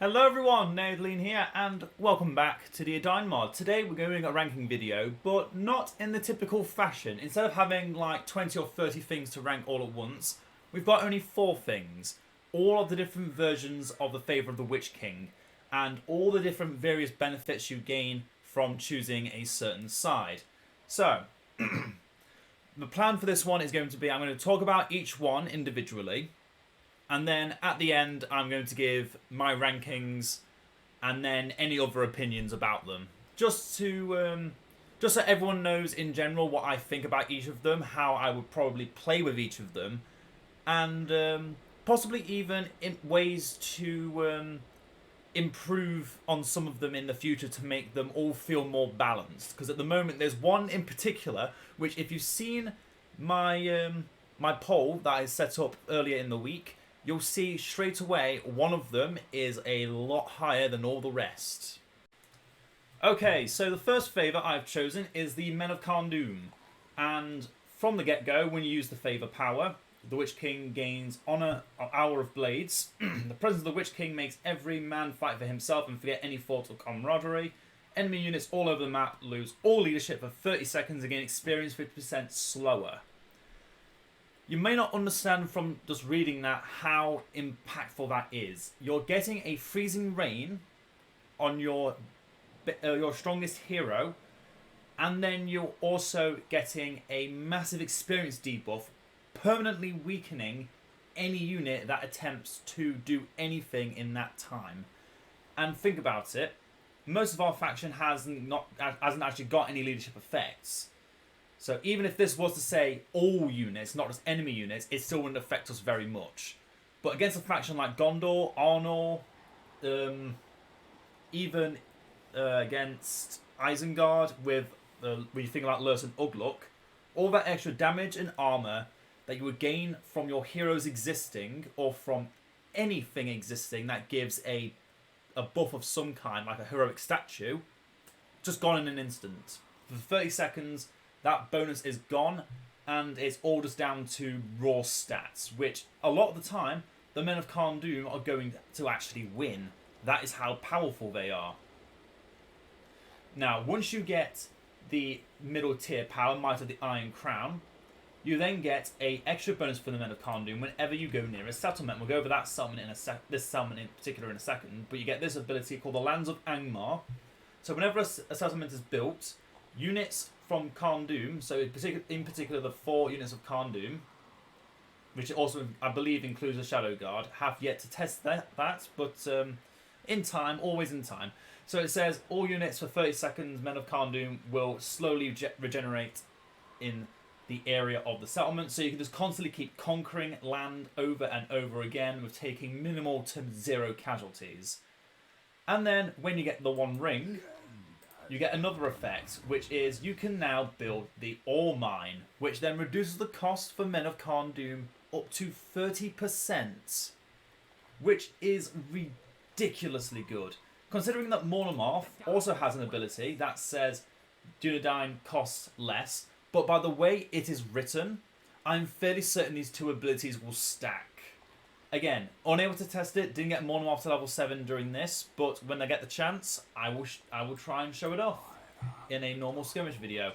Hello everyone, Edain here, and welcome back to the Edain Mod. Today we're doing a ranking video, but not in the typical fashion. Instead of having like 20 or 30 things to rank all at once, we've got only 4 things. All of the different versions of the Favour of the Witch King, and all the different various benefits you gain from choosing a certain side. So, the plan for this one is going to be, I'm going to talk about each one individually. And then at the end, I'm going to give my rankings and then any other opinions about them. Just so everyone knows in general what I think about each of them, how I would probably play with each of them, and possibly even in ways to improve on some of them in the future to make them all feel more balanced. Because at the moment, there's one in particular, which if you've seen my my poll that I set up earlier in the week, you'll see straight away one of them is a lot higher than all the rest. Okay, so the first favour I've chosen is the Men of Condor. And from the get-go, when you use the favour power, the Witch King gains Honour Hour of Blades. The presence of the Witch King makes every man fight for himself and forget any thought of camaraderie. Enemy units all over the map lose all leadership for 30 seconds and gain experience 50% slower. You may not understand from just reading that how impactful that is. You're getting a freezing rain on your strongest hero, and then you're also getting a massive experience debuff, permanently weakening any unit that attempts to do anything in that time. And think about it, most of our faction hasn't actually got any leadership effects. So even if this was to say all units, not just enemy units, it still wouldn't affect us very much. But against a faction like Condor, Arnor, even against Isengard with when you think about Lurtz and Ugluk, all that extra damage and armor that you would gain from your heroes existing or from anything existing that gives a buff of some kind, like a heroic statue, just gone in an instant. For 30 seconds, that bonus is gone, and it's all just down to raw stats, which a lot of the time, the Men of Condor are going to actually win. That is how powerful they are. Now, once you get the middle tier power, Might of the Iron Crown, you then get a extra bonus for the Men of Condor whenever you go near a settlement. We'll go over that settlement this settlement in particular in a second, but you get this ability called the Lands of Angmar. So whenever a settlement is built, units from Condor, so in particular the 4 units of Condor, which also I believe includes a Shadow Guard, have yet to test that, but in time, always in time. So it says all units for 30 seconds, Men of Condor will slowly regenerate in the area of the settlement, so you can just constantly keep conquering land over and over again with taking minimal to 0 casualties. And then when you get the One Ring, you get another effect, which is you can now build the Ore Mine, which then reduces the cost for Men of Condor up to 30%, which is ridiculously good. Considering that Monomarth also has an ability that says Dunedain costs less, but by the way it is written, I'm fairly certain these 2 abilities will stack. Again, unable to test it, didn't get Monomarth to level 7 during this, but when I get the chance, I will try and show it off in a normal skirmish video.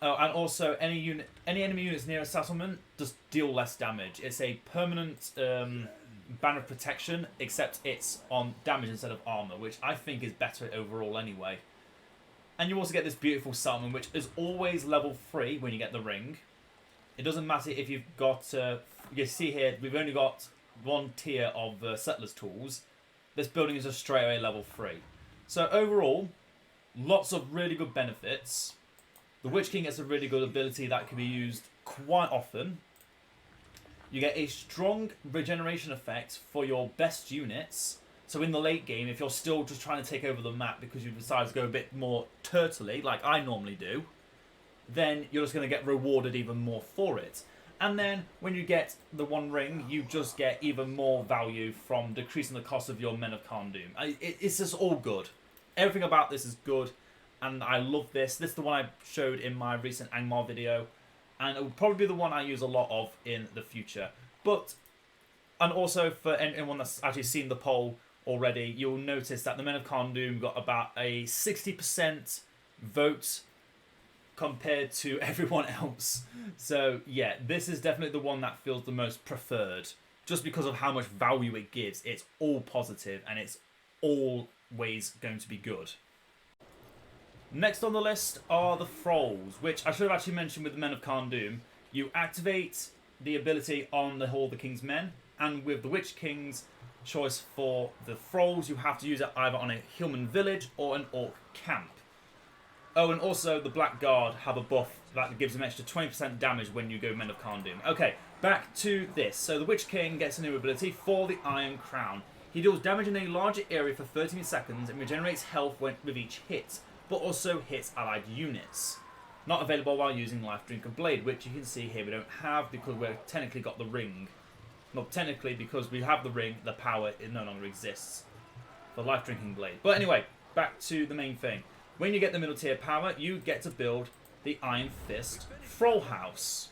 Oh, and also, any enemy units near a settlement just deal less damage. It's a permanent ban of protection, except it's on damage instead of armor, which I think is better overall anyway. And you also get this beautiful settlement, which is always level 3 when you get the ring. It doesn't matter if you've got... you see here, we've only got 1 tier of Settlers tools. This building is just straight away level 3. So overall, lots of really good benefits. The Witch King gets a really good ability that can be used quite often. You get a strong regeneration effect for your best units. So in the late game, if you're still just trying to take over the map because you decide to go a bit more turtley, like I normally do, then you're just going to get rewarded even more for it. And then when you get the One Ring, you just get even more value from decreasing the cost of your Men of Condor. It's just all good. Everything about this is good, and I love this. This is the one I showed in my recent Angmar video, and it will probably be the one I use a lot of in the future. And also for anyone that's actually seen the poll, already, you'll notice that the Men of Cardoon got about a 60% vote compared to everyone else. So yeah, this is definitely the one that feels the most preferred, just because of how much value it gives. It's all positive and it's always going to be good. Next on the list are the Thralls, which I should have actually mentioned with the Men of Cardoon. You activate the ability on all the King's Men, and with the Witch King's choice for the Thralls, you have to use it either on a human village or an orc camp. Oh, and also the Black Guard have a buff that gives them extra 20% damage when you go Men of Cardoon. Okay, back to this. So the Witch King gets a new ability for the Iron Crown. He deals damage in a larger area for 13 seconds and regenerates health with each hit, but also hits allied units. Not available while using Life Drinker Blade, which you can see here we don't have because we've technically got the ring. Not technically, because we have the ring, the power it no longer exists for Life Drinking Blade. But anyway, back to the main thing. When you get the middle tier power, you get to build the Iron Fist Thrall House,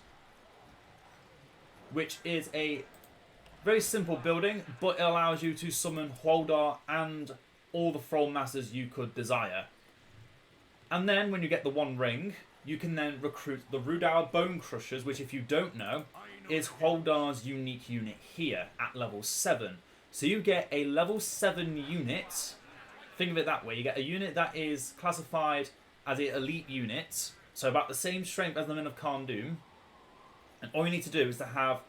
which is a very simple building, but it allows you to summon Huldar and all the Thrall Masters you could desire. And then when you get the One Ring, you can then recruit the Rudauer Bone Crushers, which if you don't know, is Huldar's unique unit here at level 7. So you get a level 7 unit. Think of it that way. You get a unit that is classified as an elite unit, so about the same strength as the Men of Cardoon. And all you need to do is to have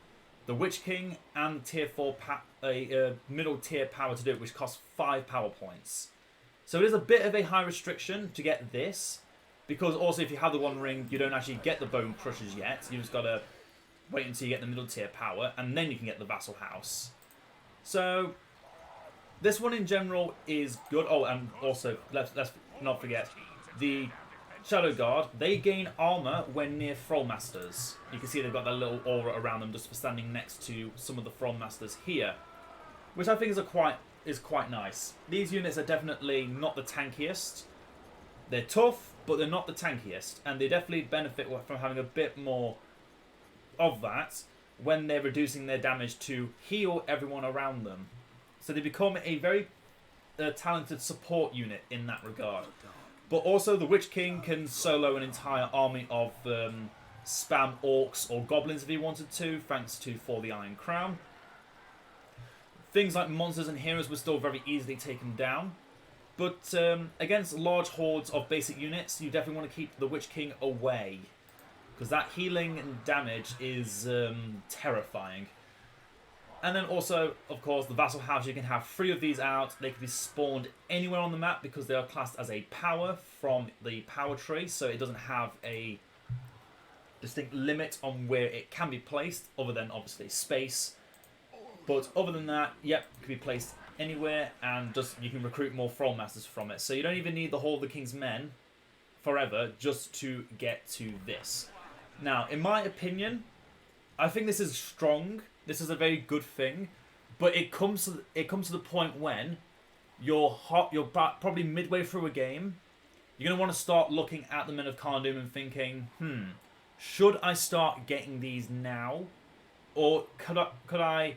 the Witch King and tier 4 middle tier power to do it, which costs 5 power points. So it is a bit of a high restriction to get this, because also if you have the One Ring, you don't actually get the Bone Crushers yet. You just got to wait until you get the middle tier power, and then you can get the Vassal House. So this one in general is good. Oh, and also, let's not forget, the Shadow Guard, they gain armor when near Thrall Masters. You can see they've got that little aura around them just for standing next to some of the Thrall Masters here, which I think is quite nice. These units are definitely not the tankiest. They're tough, but they're not the tankiest, and they definitely benefit from having a bit more of that when they're reducing their damage to heal everyone around them. So they become a very talented support unit in that regard. But also the Witch King can solo an entire army of spam orcs or goblins if he wanted to, thanks to For the Iron Crown. Things like monsters and heroes were still very easily taken down. But against large hordes of basic units, you definitely want to keep the Witch King away, because that healing and damage is terrifying. And then also, of course, the Vassal House, you can have 3 of these out. They can be spawned anywhere on the map because they are classed as a power from the power tree, so it doesn't have a distinct limit on where it can be placed, other than obviously space. But other than that, yep, it can be placed anywhere, and just you can recruit more Thrall Masters from it. So you don't even need the Hall of the King's Men forever just to get to this. Now, in my opinion, I think this is strong. This is a very good thing, but it comes to the point when you're probably midway through a game. You're gonna want to start looking at the Men of Cardoon and thinking, should I start getting these now, or could I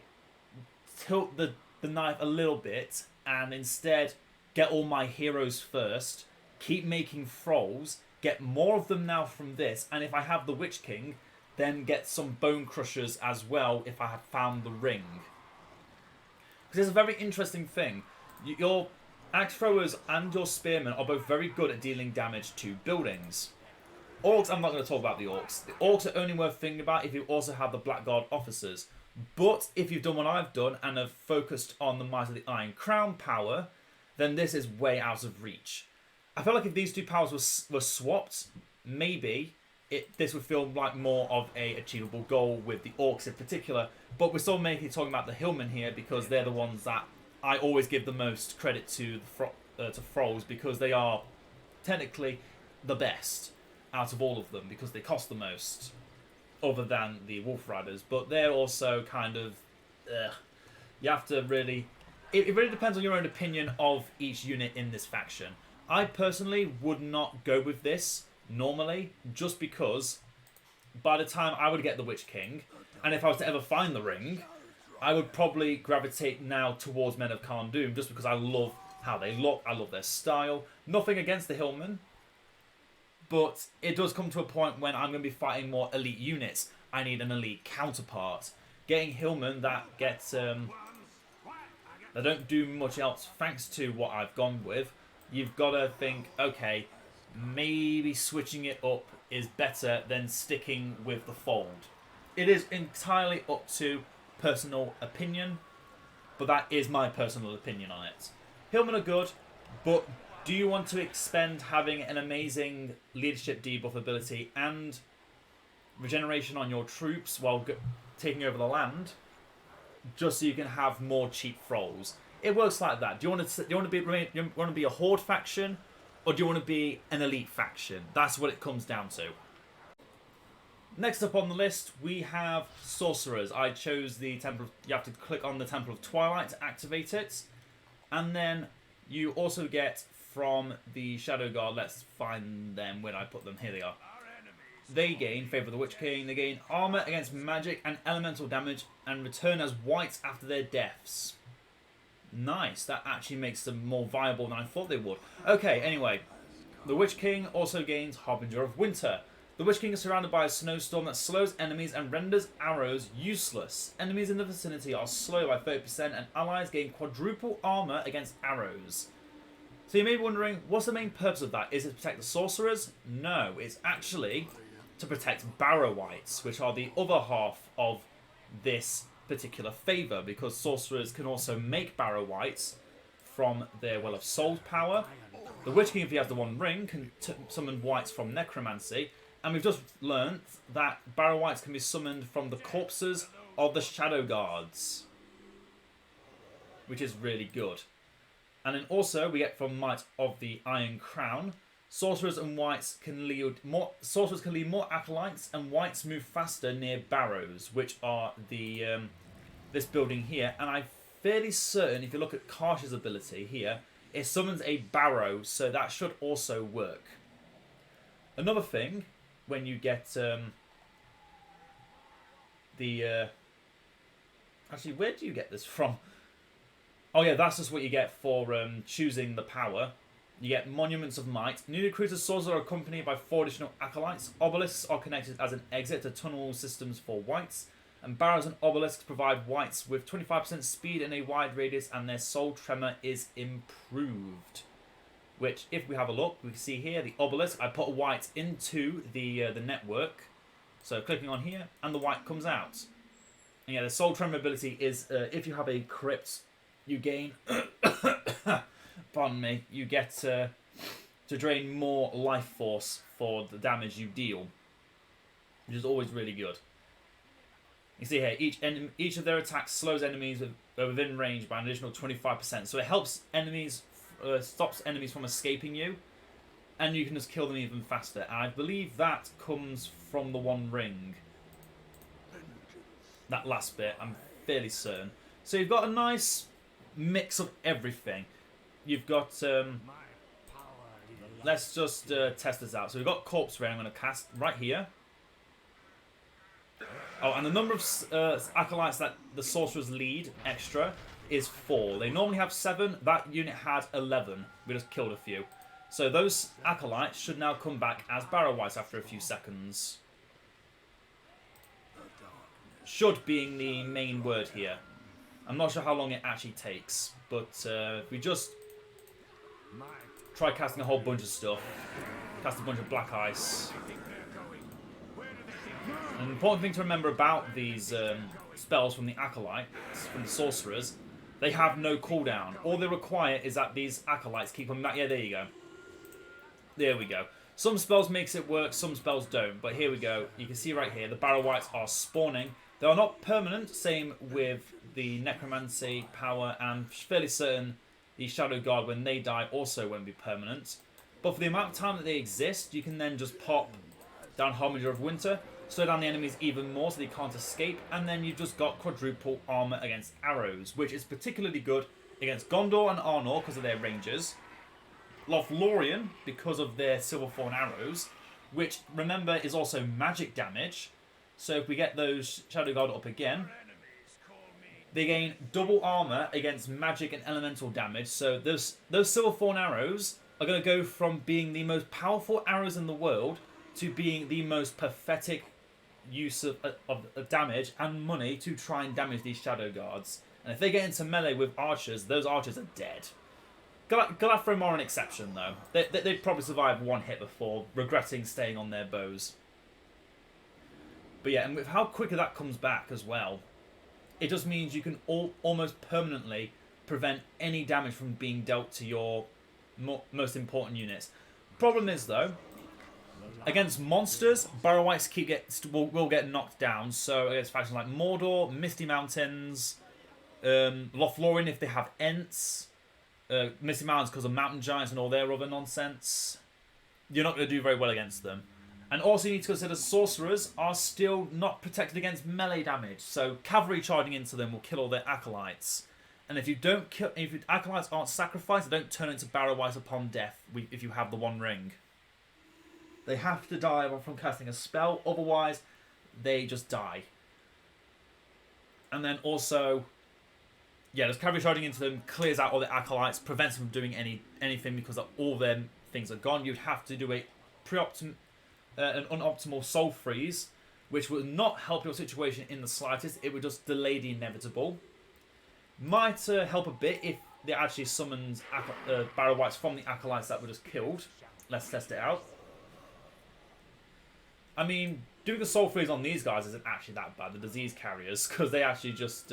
tilt the knife a little bit and instead get all my heroes first, keep making thralls, get more of them now from this, and if I have the Witch King, then get some Bone Crushers as well if I have found the ring. Because it's a very interesting thing. Your Axe Throwers and your Spearmen are both very good at dealing damage to buildings. Orcs, I'm not going to talk about the Orcs. The Orcs are only worth thinking about if you also have the Blackguard Officers. But if you've done what I've done and have focused on the Might of the Iron Crown power, then this is way out of reach. I feel like if these two powers were swapped, maybe this would feel like more of a achievable goal with the Orcs in particular. But we're still mainly talking about the Hillmen here because they're the ones that I always give the most credit to Thralls, because they are technically the best out of all of them because they cost the most, other than the Wolf Riders. But they're also kind of you have to really, it really depends on your own opinion of each unit in this faction. I personally would not go with this normally, just because by the time I would get the Witch King, and if I was to ever find the ring, I would probably gravitate now towards Men of Cardoon just because I love how they look, I love their style. Nothing against the Hillmen, but it does come to a point when I'm going to be fighting more elite units. I need an elite counterpart. Getting Hillmen that they don't do much else thanks to what I've gone with, you've got to think, okay, maybe switching it up is better than sticking with the fold. It is entirely up to personal opinion, but that is my personal opinion on it. Hillmen are good, but do you want to expend having an amazing leadership debuff ability and regeneration on your troops while taking over the land, just so you can have more cheap thralls? It works like that. Do you want to be a horde faction, or do you want to be an elite faction? That's what it comes down to. Next up on the list, we have Sorcerers. I chose the Temple. You have to click on the Temple of Twilight to activate it, and then you also get from the Shadow Guard. Let's find them. Where did I put them? Here they are. They gain Favour of the Witch King. They gain armor against magic and elemental damage, and return as whites after their deaths. Nice. That actually makes them more viable than I thought they would. Okay. Anyway, the Witch King also gains Harbinger of Winter. The Witch King is surrounded by a snowstorm that slows enemies and renders arrows useless. Enemies in the vicinity are slowed by 30%, and allies gain quadruple armor against arrows. So you may be wondering, what's the main purpose of that? Is it to protect the Sorcerers? No, it's actually to protect Barrow Wights, which are the other half of this particular favour, because Sorcerers can also make Barrow Wights from their Well of Souls power. The Witch King, if he has the One Ring, can summon Wights from Necromancy. And we've just learnt that Barrow Wights can be summoned from the corpses of the Shadow Guards, which is really good. And then also we get from Might of the Iron Crown, Sorcerers and Wights can lead more. Sorcerers can lead more acolytes, and Wights move faster near barrows, which are the this building here. And I'm fairly certain, if you look at Karsh's ability here, it summons a barrow, so that should also work. Another thing, when you get actually, where do you get this from? Oh yeah, that's just what you get for choosing the power. You get Monuments of Might. Newly recruited swords are accompanied by 4 additional acolytes. Obelisks are connected as an exit to tunnel systems for Wights. And barrows and obelisks provide Wights with 25% speed in a wide radius, and their soul tremor is improved. Which, if we have a look, we can see here the obelisk. I put a Wight into the network. So clicking on here, and the Wight comes out. And yeah, the soul tremor ability is if you have a crypt, you gain. Pardon me. You get to drain more life force for the damage you deal, which is always really good. You see here, each of their attacks slows enemies within range by an additional 25%. So it helps enemies, stops enemies from escaping you, and you can just kill them even faster. And I believe that comes from the One Ring. That last bit, I'm fairly certain. So you've got a nice mix of everything. You've got, let's just test this out. So we've got Corpse Ray I'm going to cast right here. Oh, and the number of acolytes that the Sorcerers lead extra is 4. They normally have 7. That unit had 11. We just killed a few. So those acolytes should now come back as Barrow Wights after a few seconds. Should being the main word here. I'm not sure how long it actually takes, but if we just try casting a whole bunch of stuff, cast a bunch of black ice. An important thing to remember about these spells from the acolytes, from the sorcerers, they have no cooldown. All they require is that these acolytes keep them back. Yeah, there you go. There we go. Some spells makes it work, some spells don't. But here we go. You can see right here, the Barrow Wights are spawning. They are not permanent. Same with the Necromancy power, and fairly certain the Shadow Guard, when they die, also won't be permanent. But for the amount of time that they exist, you can then just pop down Harbinger of Winter, slow down the enemies even more so they can't escape, and then you've just got quadruple armor against arrows, which is particularly good against Gondor and Arnor because of their ranges. Lothlorien because of their Silverthorn arrows, which, remember, is also magic damage. So if we get those Shadow Guard up again, They gain double armor against magic and elemental damage. So those Silverthorn arrows are going to go from being the most powerful arrows in the world to being the most pathetic use of damage and money to try and damage these Shadow Guards. And if they get into melee with archers, those archers are dead. Galathrim are an exception, though. They'd probably survive one hit before regretting staying on their bows. But yeah, and with how quickly that comes back as well, it just means you can almost permanently prevent any damage from being dealt to your most important units. Problem is, though, against monsters, Barrow-wights will get knocked down. So against factions like Mordor, Misty Mountains, Lothlorien if they have Ents, Misty Mountains because of Mountain Giants and all their other nonsense, you're not going to do very well against them. And also you need to consider Sorcerers are still not protected against melee damage. So cavalry charging into them will kill all their acolytes. And if your acolytes aren't sacrificed, they don't turn into Barrow-wights upon death if you have the One Ring. They have to die from casting a spell, otherwise they just die. And then also, yeah, there's cavalry charging into them, clears out all the acolytes, prevents them from doing anything because all their things are gone. You'd have to do an unoptimal soul freeze, which would not help your situation in the slightest. It would just delay the inevitable. Might help a bit if they actually summoned Barrow-wights from the acolytes that were just killed. Let's test it out. I mean, doing a soul freeze on these guys isn't actually that bad, the disease carriers, because they actually just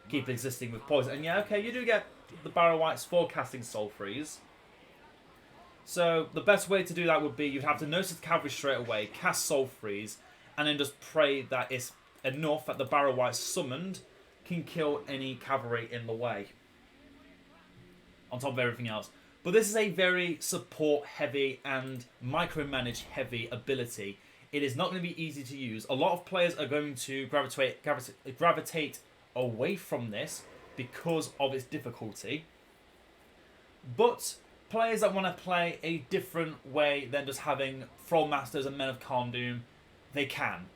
keep existing with poison. And yeah, okay, you do get the Barrow-wights for casting soul freeze. So the best way to do that would be you'd have to notice the cavalry straight away, cast soul freeze, and then just pray that it's enough that the Barrow-wights summoned can kill any cavalry in the way. On top of everything else. But this is a very support-heavy and micromanage-heavy ability. It is not going to be easy to use. A lot of players are going to gravitate away from this because of its difficulty. But players that want to play a different way than just having Thrall Masters and Men of Cardoon, they can.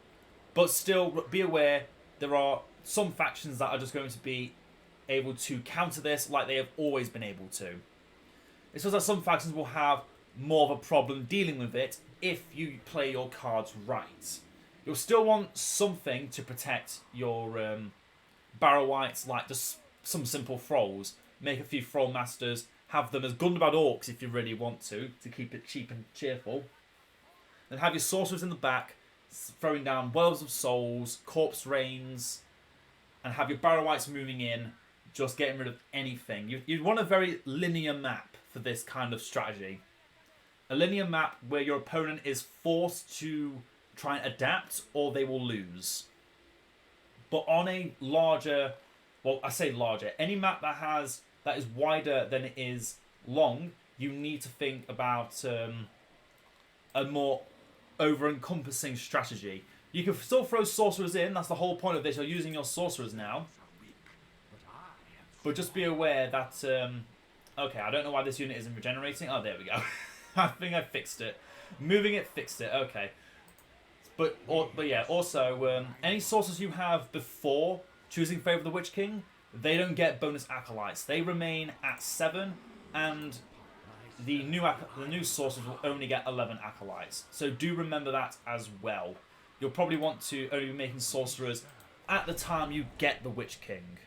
But still, be aware, there are some factions that are just going to be able to counter this like they have always been able to. It's just that some factions will have more of a problem dealing with it if you play your cards right. You'll still want something to protect your Barrow-wights, like just some simple Thralls. Make a few Thrall Masters, have them as Gundabad Orcs if you really want to keep it cheap and cheerful. Then have your Sorcerers in the back, throwing down Wells of Souls, Corpse Rains, and have your Barrow-wights moving in, just getting rid of anything. You'd want a very linear map for this kind of strategy. A linear map where your opponent is forced to try and adapt or they will lose. But on a larger, well, I say larger, any map that is wider than it is long, you need to think about a more over-encompassing strategy. You can still throw Sorcerers in, that's the whole point of this, you're using your Sorcerers now. But just be aware that, okay, I don't know why this unit isn't regenerating. Oh, there we go. I think I fixed it. Moving it fixed it, okay. But yeah, also, any Sorcerers you have before choosing Favour of the Witch King, they don't get bonus acolytes. They remain at 7, and the new Sorcerers will only get 11 acolytes. So do remember that as well. You'll probably want to only be making Sorcerers at the time you get the Witch King.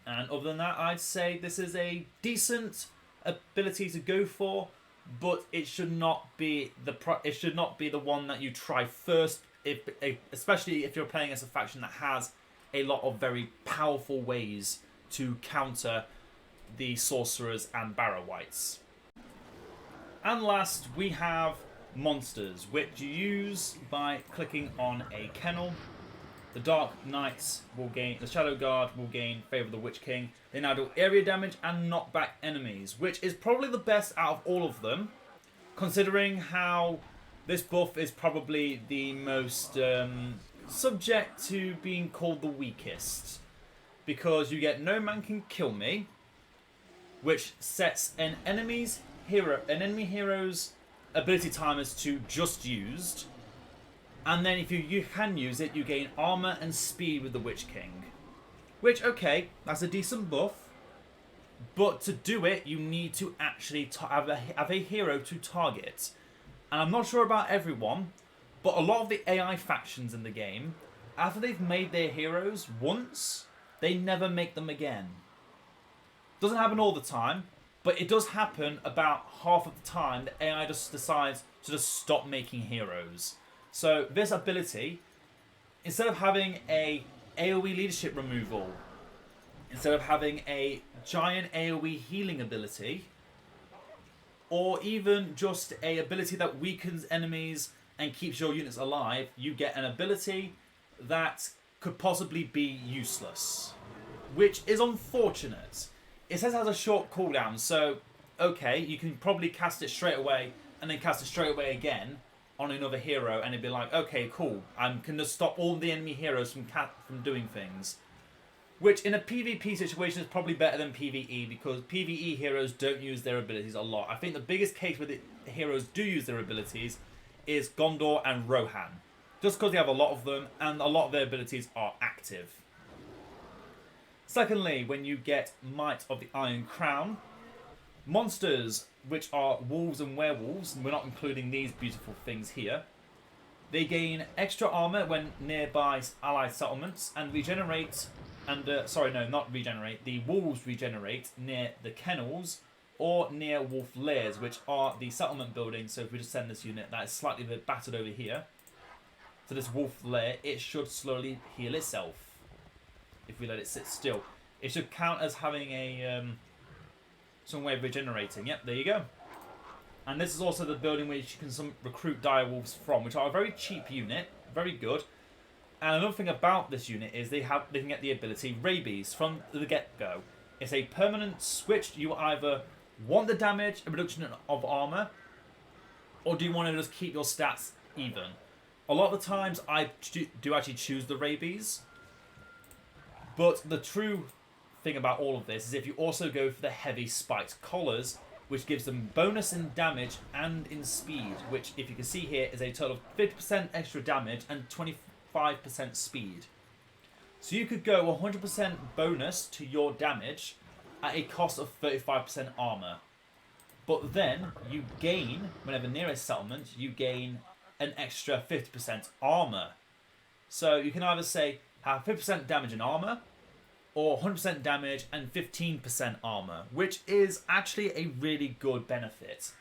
And other than that, I'd say this is a decent ability to go for, but it should not be the one that you try first, especially if you're playing as a faction that has a lot of very powerful ways to counter the Sorcerers and Barrow-wights. And last, we have monsters, which you use by clicking on a kennel. The Dark Knights will gain, the Shadow Guard will gain Favour of the Witch King. They now do area damage and knock back enemies, which is probably the best out of all of them, considering how this buff is probably the most subject to being called the weakest. Because you get No Man Can Kill Me, which sets an enemy hero's ability timers to just used. And then if you can use it, you gain armor and speed with the Witch King. Which, okay, that's a decent buff. But to do it, you need to actually have a hero to target. And I'm not sure about everyone, but a lot of the AI factions in the game, after they've made their heroes once, they never make them again. Doesn't happen all the time, but it does happen about half of the time. The AI just decides to just stop making heroes. So this ability, instead of having a AoE leadership removal, instead of having a giant AoE healing ability, or even just a ability that weakens enemies and keeps your units alive, you get an ability that could possibly be useless, which is unfortunate. It says it has a short cooldown, so okay, you can probably cast it straight away and then cast it straight away again on another hero, and it'd be like, okay, cool, I'm going to stop all the enemy heroes from doing things. Which in a PvP situation is probably better than PvE, because PvE heroes don't use their abilities a lot. I think the biggest case where the heroes do use their abilities is Gondor and Rohan. Just because they have a lot of them, and a lot of their abilities are active. Secondly, when you get Might of the Iron Crown, monsters, which are wolves and werewolves, and we're not including these beautiful things here, they gain extra armor when nearby allied settlements and regenerate. And sorry, no, not regenerate. The wolves regenerate near the kennels or near wolf lairs, which are the settlement buildings. So if we just send this unit that is slightly a bit battered over here to this wolf lair, it should slowly heal itself if we let it sit still. It should count as having a some way of regenerating. Yep, there you go. And this is also the building which you can recruit direwolves from, which are a very cheap unit, very good. And another thing about this unit is they can get the ability Rabies from the get-go. It's a permanent switch. You either want the damage, a reduction of armor, or do you want to just keep your stats even? A lot of the times I do actually choose the Rabies. But the true thing about all of this is if you also go for the heavy spiked collars, which gives them bonus in damage and in speed, which if you can see here is a total of 50% extra damage and 25% speed. So you could go 100% bonus to your damage at a cost of 35% armor. But then you gain, whenever near a settlement, you gain an extra 50% armor. So you can either say have 50% damage and armor, or 100% damage and 15% armor, which is actually a really good benefit.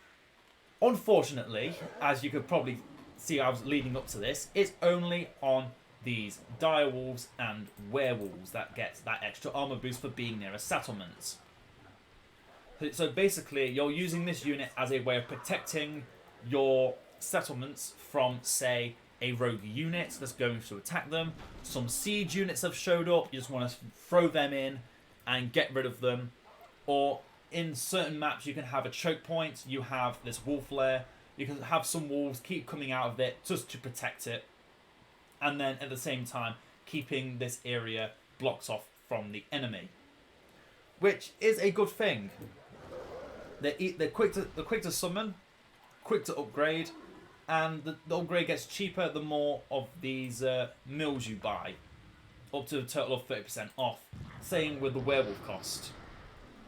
Unfortunately, as you could probably see I was leading up to this, it's only on these direwolves and werewolves that gets that extra armor boost for being near a settlement. So basically, you're using this unit as a way of protecting your settlements from, say, a rogue unit that's going to attack them. Some siege units have showed up, you just want to throw them in and get rid of them. Or in certain maps you can have a choke point, you have this wolf lair, you can have some wolves keep coming out of it just to protect it, and then at the same time keeping this area blocked off from the enemy, which is a good thing. They're quick to summon, quick to upgrade, and the upgrade gets cheaper the more of these mills you buy, up to a total of 30% off. Same with the werewolf cost.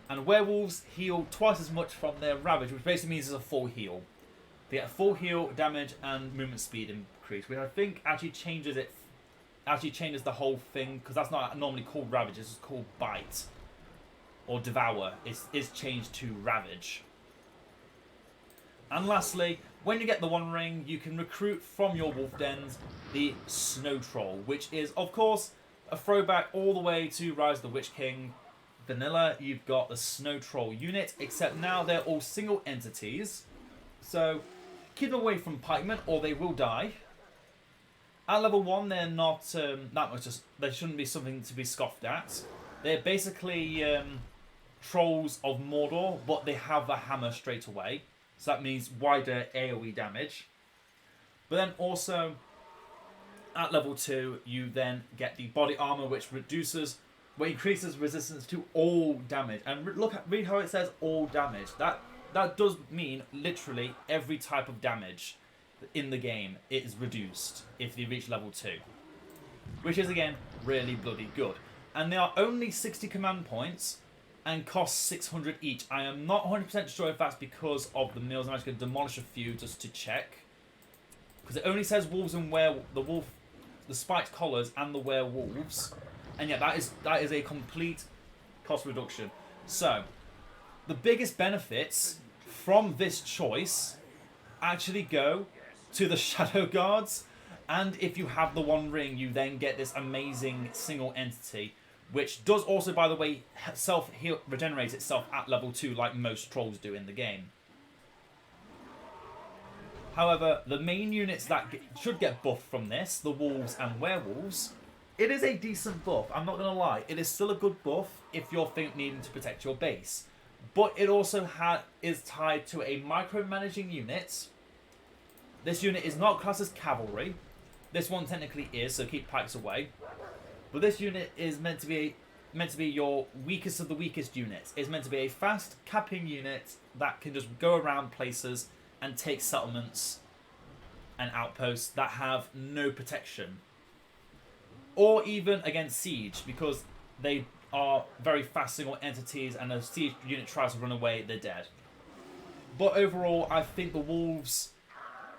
And werewolves heal twice as much from their ravage, which basically means it's a full heal. They get full heal, damage, and movement speed increase, which I think actually changes the whole thing, because that's not normally called ravage, it's called bite or devour. It's changed to ravage. And lastly, when you get the One Ring, you can recruit from your wolf dens the Snow Troll, which is, of course, a throwback all the way to Rise of the Witch King. Vanilla, you've got the Snow Troll unit, except now they're all single entities. So keep them away from pikemen or they will die. At level 1, they're not that much, they shouldn't be something to be scoffed at. They're basically trolls of Mordor, but they have the hammer straight away. So that means wider AoE damage. But then also, at level 2, you then get the body armor, which increases resistance to all damage. And read how it says all damage. That does mean literally every type of damage in the game is reduced if you reach level 2. Which is, again, really bloody good. and they are only 60 command points and cost 600 each. I am not 100% sure if that's because of the mills. I'm actually going to demolish a few just to check, because it only says wolves and the spiked collars and the werewolves, and yeah, that is a complete cost reduction. So the biggest benefits from this choice actually go to the Shadow Guards, and if you have the One Ring, you then get this amazing single entity, which does also, by the way, self-heal, regenerate itself at level 2 like most trolls do in the game. However, the main units that should get buffed from this, the wolves and werewolves, it is a decent buff, I'm not going to lie. It is still a good buff if you're needing to protect your base. But it also is tied to a micromanaging unit. This unit is not classed as cavalry. This one technically is, so keep pikes away. But this unit is meant to be your weakest of the weakest units. It's meant to be a fast capping unit that can just go around places and take settlements and outposts that have no protection. Or even against siege, because they are very fast single entities, and a siege unit tries to run away, they're dead. But overall, I think the wolves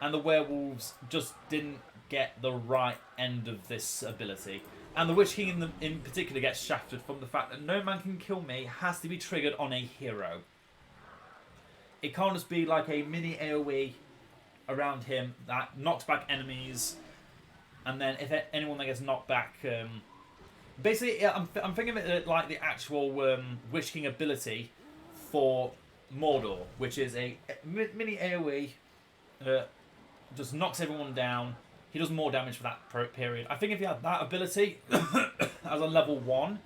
and the werewolves just didn't get the right end of this ability. And the Witch King in particular gets shafted from the fact that no man can kill me has to be triggered on a hero. It can't just be like a mini AoE around him that knocks back enemies, and then if anyone that gets knocked back... basically, I'm thinking of it like the actual Witch King ability for Mordor, which is a mini AoE, just knocks everyone down. He does more damage for that period. I think if you had that ability as a level 1,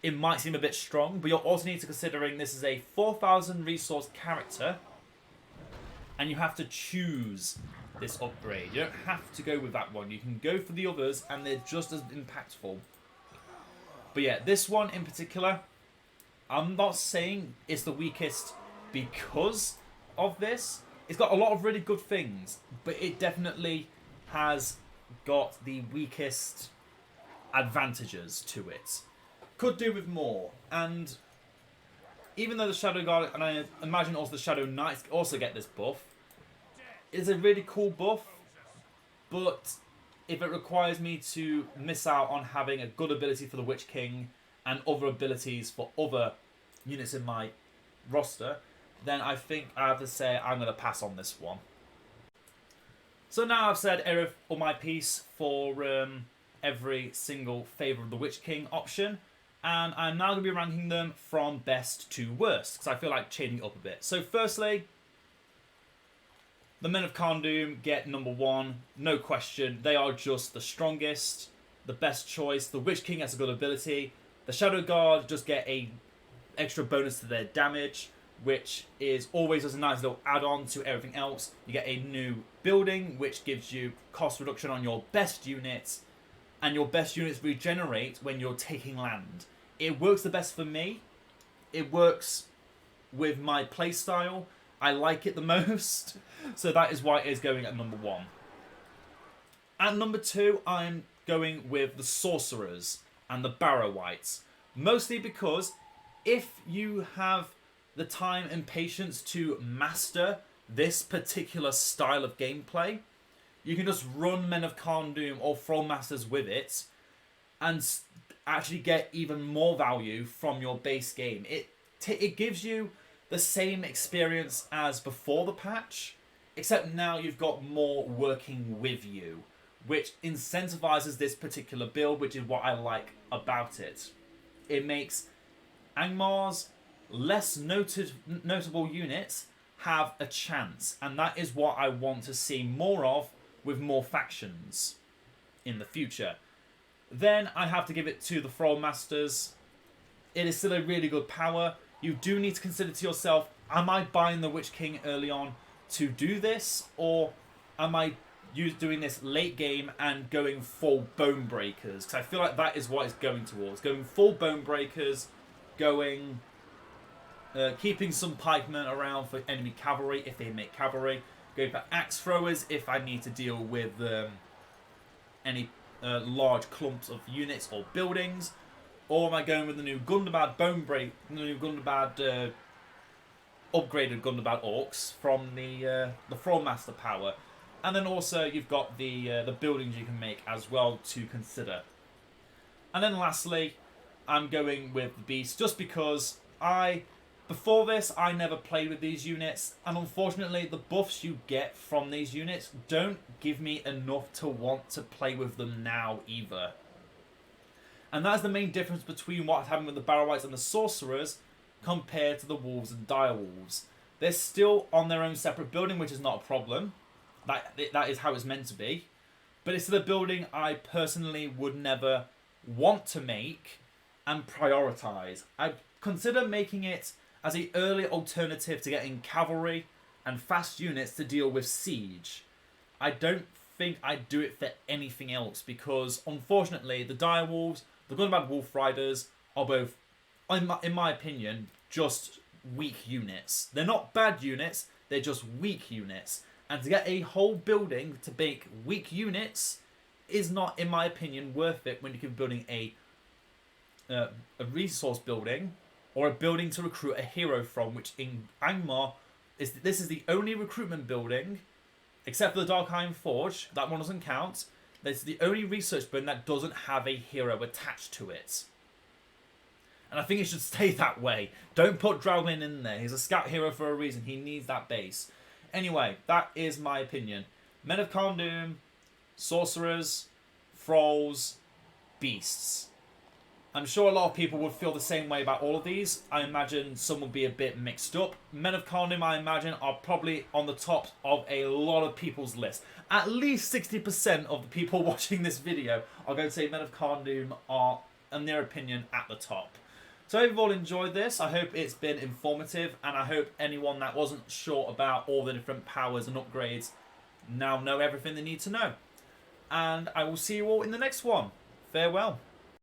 it might seem a bit strong, but you'll also need to considering this is a 4,000 resource character, and you have to choose this upgrade. You don't have to go with that one. You can go for the others, and they're just as impactful. But yeah, this one in particular, I'm not saying it's the weakest because of this. It's got a lot of really good things, but it definitely has got the weakest advantages to it. Could do with more. And even though the Shadow Guard, and I imagine also the Shadow Knights also get this buff, it's a really cool buff, but if it requires me to miss out on having a good ability for the Witch King and other abilities for other units in my roster, then I think I have to say I'm going to pass on this one. So now I've said all my piece for every single favour of the Witch King option, and I'm now going to be ranking them from best to worst, because I feel like changing it up a bit. So firstly, the Men of Condor get number 1, no question. They are just the strongest, the best choice. The Witch King has a good ability. The Shadow Guard just get a extra bonus to their damage, which is always as a nice little add-on to everything else. You get a new building, which gives you cost reduction on your best units, and your best units regenerate when you're taking land. It works the best for me. It works with my playstyle. I like it the most, so that is why it is going at number 1. At number 2, I'm going with the Sorcerers and the Barrow-wights, mostly because if you have the time and patience to master this particular style of gameplay, you can just run Men of Condor or Thrallmasters with it and actually get even more value from your base game. It gives you the same experience as before the patch, except now you've got more working with you, which incentivizes this particular build, which is what I like about it. It makes Angmar's less notable units have a chance, and that is what I want to see more of with more factions in the future. Then I have to give it to the Thrallmasters. It is still a really good power. You do need to consider to yourself, am I buying the Witch King early on to do this, or am I doing this late game and going full Bone Breakers? Because I feel like that is what it's going towards. Going full Bone Breakers, going... keeping some pikemen around for enemy cavalry if they make cavalry. Going for axe throwers if I need to deal with any large clumps of units or buildings. or am I going with the new Gundabad the new Gundabad upgraded Gundabad Orcs from the Thrall Master power? And then also you've got the buildings you can make as well to consider. And then lastly, I'm going with the Beast just because before this, I never played with these units, and unfortunately the buffs you get from these units don't give me enough to want to play with them now either. And that's the main difference between what's happened with the Battle Whites and the Sorcerers compared to the Wolves and Direwolves. They're still on their own separate building, which is not a problem. That is how it's meant to be. But it's the building I personally would never want to make and prioritise. I consider making it as an early alternative to getting cavalry and fast units to deal with siege. I don't think I'd do it for anything else because, unfortunately, the Direwolves, the Gundabad Wolf Riders are both, in my opinion, just weak units. They're not bad units, they're just weak units. And to get a whole building to make weak units is not, in my opinion, worth it when you can be building a resource building or a building to recruit a hero from, which in Angmar, this is the only recruitment building, except for the Dark Iron Forge, that one doesn't count. This is the only research building that doesn't have a hero attached to it. And I think it should stay that way. Don't put Drowlin in there. He's a scout hero for a reason. He needs that base. Anyway, that is my opinion. Men of Cardoon, Sorcerers, Thralls, Beasts. I'm sure a lot of people would feel the same way about all of these. I imagine some would be a bit mixed up. Men of Cardoon, I imagine, are probably on the top of a lot of people's list. At least 60% of the people watching this video are going to say Men of Cardoon are, in their opinion, at the top. So I hope you've all enjoyed this. I hope it's been informative, and I hope anyone that wasn't sure about all the different powers and upgrades now know everything they need to know. And I will see you all in the next one. Farewell.